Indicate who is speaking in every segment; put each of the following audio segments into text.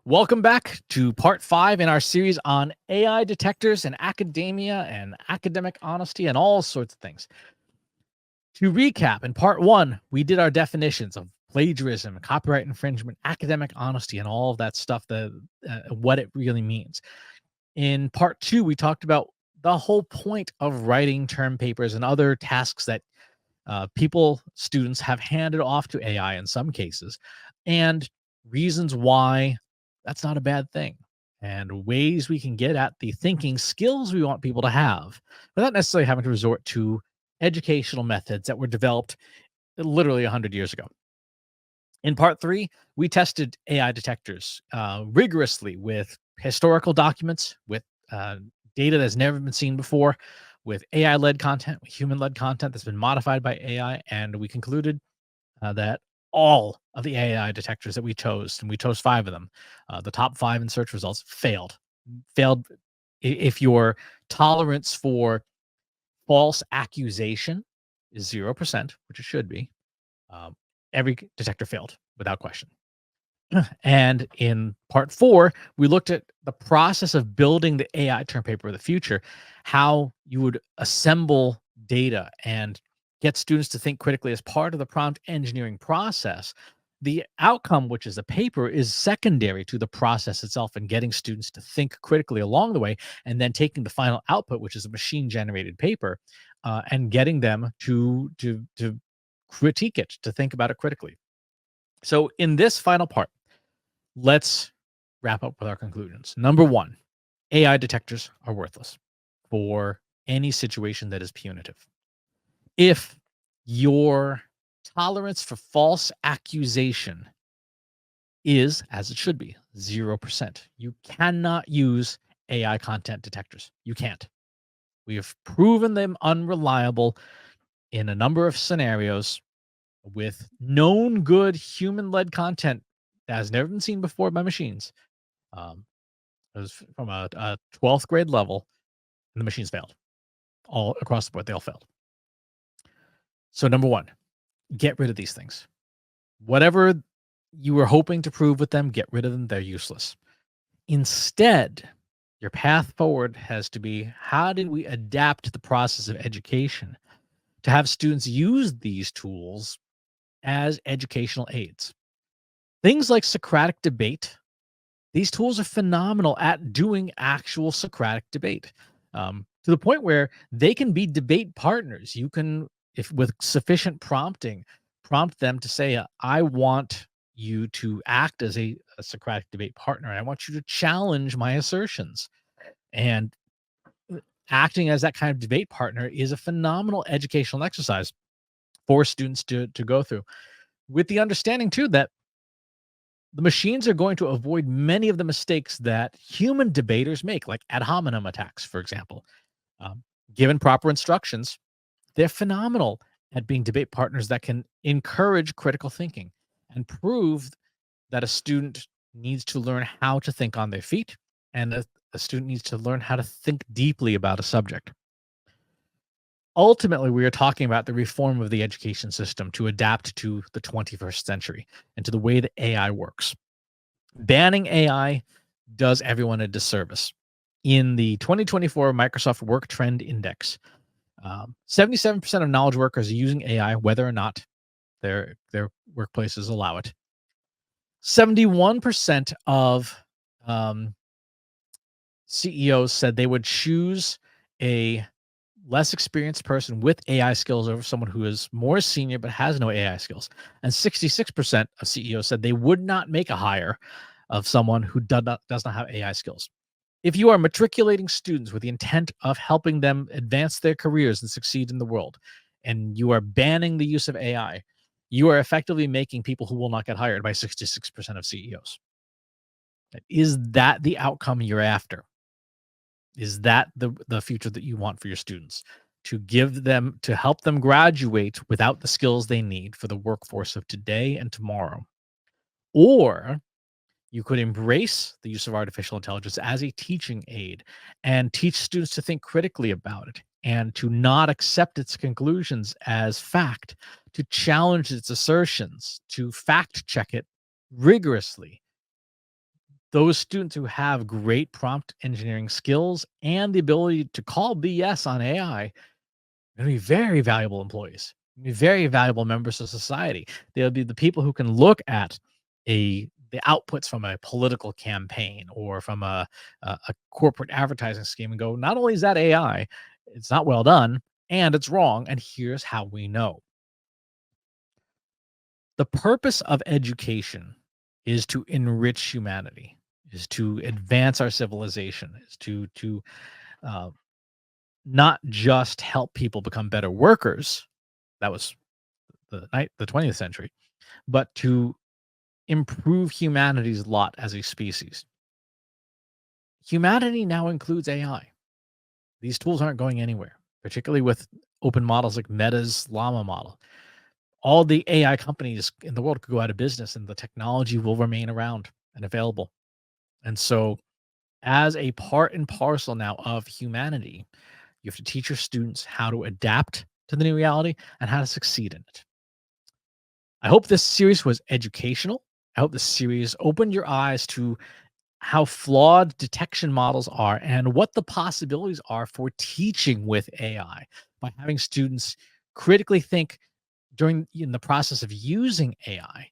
Speaker 1: Welcome back to part 5 in our series on AI detectors and academia and academic honesty and all sorts of things. To recap, in part 1, we did our definitions of plagiarism, copyright infringement, academic honesty, and all of that stuff, what it really means. In part 2, we talked about the whole point of writing term papers and other tasks that students have handed off to AI in some cases, and reasons why that's not a bad thing, and ways we can get at the thinking skills we want people to have without necessarily having to resort to educational methods that were developed literally 100 years ago. In part 3, we tested AI detectors rigorously with historical documents, with data that's never been seen before, with AI-led content, with human-led content that's been modified by AI, and we concluded that all of the AI detectors that we chose, and we chose 5 of them, the top 5 in search results failed. Failed if your tolerance for false accusation is 0%, which it should be, um, every detector failed without question. And in part 4, we looked at the process of building the AI term paper of the future, how you would assemble data and get students to think critically as part of the prompt engineering process. The outcome, which is a paper, is secondary to the process itself and getting students to think critically along the way, and then taking the final output, which is a machine-generated paper, and getting them to critique it, to think about it critically. So in this final part, let's wrap up with our conclusions. Number 1, AI detectors are worthless for any situation that is punitive. If your tolerance for false accusation is, as it should be, 0%, you cannot use AI content detectors. You can't. We have proven them unreliable in a number of scenarios with known good human-led content that has never been seen before by machines. Um, It was from a 12th grade level, and the machines failed. All across the board, they all failed. So number 1, get rid of these things. Whatever you were hoping to prove with them, get rid of them. They're useless. Instead, your path forward has to be, how did we adapt the process of education to have students use these tools as educational aids? Things like Socratic debate. These tools are phenomenal at doing actual Socratic debate, to the point where they can be debate partners. You can, if with sufficient prompting, prompt them to say, I want you to act as a Socratic debate partner. And I want you to challenge my assertions. And acting as that kind of debate partner is a phenomenal educational exercise for students to go through, with the understanding too that the machines are going to avoid many of the mistakes that human debaters make, like ad hominem attacks, for example. Um, Given proper instructions, they're phenomenal at being debate partners that can encourage critical thinking and prove that a student needs to learn how to think on their feet, and a student needs to learn how to think deeply about a subject. Ultimately, we are talking about the reform of the education system to adapt to the 21st century and to the way that AI works. Banning AI does everyone a disservice. In the 2024 Microsoft Work Trend Index, 77% of knowledge workers are using AI, whether or not their workplaces allow it. 71% of CEOs said they would choose a less experienced person with AI skills over someone who is more senior but has no AI skills. And 66% of CEOs said they would not make a hire of someone who does not have AI skills. If you are matriculating students with the intent of helping them advance their careers and succeed in the world, and you are banning the use of AI, you are effectively making people who will not get hired by 66% of CEOs. Is that the outcome you're after? Is that the future that you want for your students? To help them graduate without the skills they need for the workforce of today and tomorrow? Or you could embrace the use of artificial intelligence as a teaching aid and teach students to think critically about it and to not accept its conclusions as fact, to challenge its assertions, to fact check it rigorously. Those students who have great prompt engineering skills and the ability to call BS on AI are going to be very valuable employees, be very valuable members of society. They'll be the people who can look at the outputs from a political campaign or from a corporate advertising scheme and go, not only is that AI, it's not well done and it's wrong, and here's how we know. The purpose of education is to enrich humanity, is to advance our civilization, is to not just help people become better workers. That was the 20th century, but to improve humanity's lot as a species. Humanity now includes AI. These tools aren't going anywhere, particularly with open models like Meta's Llama model. All the AI companies in the world could go out of business and the technology will remain around and available. And so, as a part and parcel now of humanity, you have to teach your students how to adapt to the new reality and how to succeed in it. I hope this series was educational. I hope this series opened your eyes to how flawed detection models are and what the possibilities are for teaching with AI by having students critically think in the process of using AI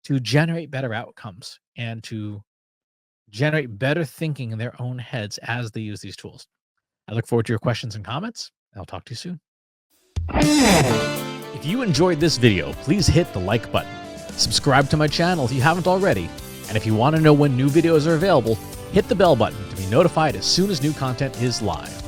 Speaker 1: to generate better outcomes and to generate better thinking in their own heads as they use these tools. I look forward to your questions and comments. I'll talk to you soon. If you enjoyed this video, please hit the like button. Subscribe to my channel if you haven't already. And if you want to know when new videos are available, hit the bell button to be notified as soon as new content is live.